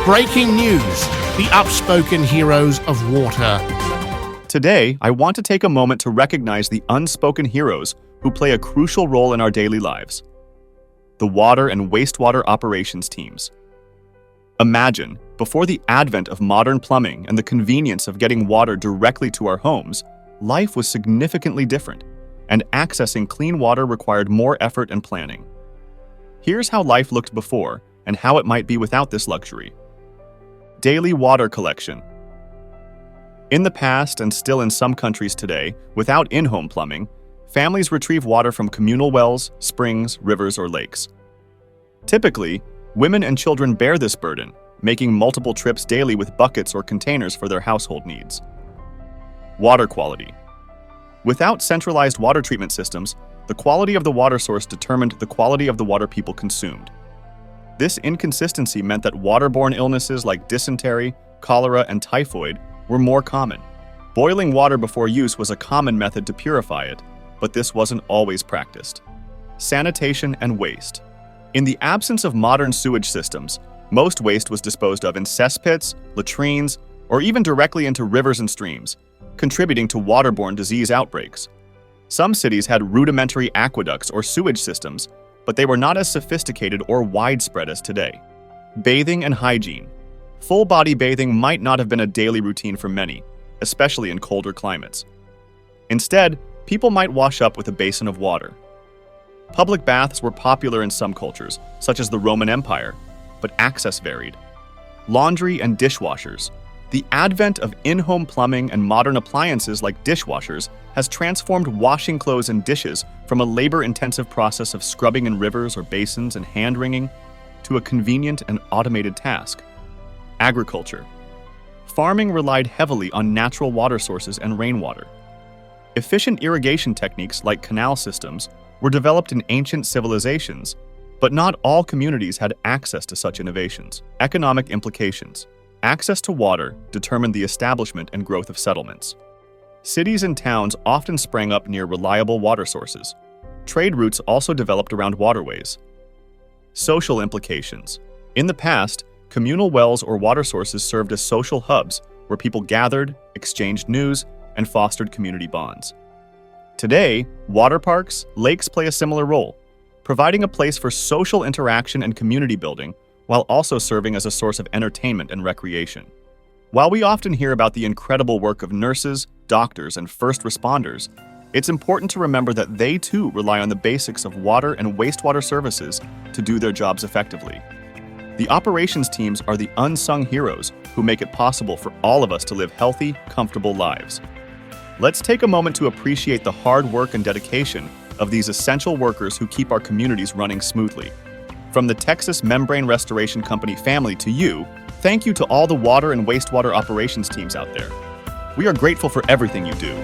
Breaking news, the outspoken heroes of water. Today, I want to take a moment to recognize the unspoken heroes who play a crucial role in our daily lives. The water and wastewater operations teams. Imagine, before the advent of modern plumbing and the convenience of getting water directly to our homes, life was significantly different, and accessing clean water required more effort and planning. Here's how life looked before and how it might be without this luxury. Daily water collection. In the past, and still in some countries today, without in-home plumbing, families retrieve water from communal wells, springs, rivers, or lakes. Typically, women and children bear this burden, making multiple trips daily with buckets or containers for their household needs. Water quality. Without centralized water treatment systems, the quality of the water source determined the quality of the water people consumed. This inconsistency meant that waterborne illnesses like dysentery, cholera, and typhoid were more common. Boiling water before use was a common method to purify it, but this wasn't always practiced. Sanitation and waste. In the absence of modern sewage systems, most waste was disposed of in cesspits, latrines, or even directly into rivers and streams, contributing to waterborne disease outbreaks. Some cities had rudimentary aqueducts or sewage systems, but they were not as sophisticated or widespread as today. Bathing and hygiene. Full-body bathing might not have been a daily routine for many, especially in colder climates. Instead, people might wash up with a basin of water. Public baths were popular in some cultures, such as the Roman Empire, but access varied. Laundry and dishwashers. The advent of in-home plumbing and modern appliances like dishwashers has transformed washing clothes and dishes from a labor-intensive process of scrubbing in rivers or basins and hand-wringing to a convenient and automated task. Agriculture. Farming relied heavily on natural water sources and rainwater. Efficient irrigation techniques like canal systems were developed in ancient civilizations, but not all communities had access to such innovations. Economic implications. Access to water determined the establishment and growth of settlements. Cities and towns often sprang up near reliable water sources. Trade routes also developed around waterways. Social implications. In the past, communal wells or water sources served as social hubs where people gathered, exchanged news, and fostered community bonds. Today, water parks, lakes play a similar role, providing a place for social interaction and community building while also serving as a source of entertainment and recreation. While we often hear about the incredible work of nurses, doctors, and first responders, it's important to remember that they too rely on the basics of water and wastewater services to do their jobs effectively. The operations teams are the unsung heroes who make it possible for all of us to live healthy, comfortable lives. Let's take a moment to appreciate the hard work and dedication of these essential workers who keep our communities running smoothly. From the Texas Membrane Restoration Company family to you, thank you to all the water and wastewater operations teams out there. We are grateful for everything you do.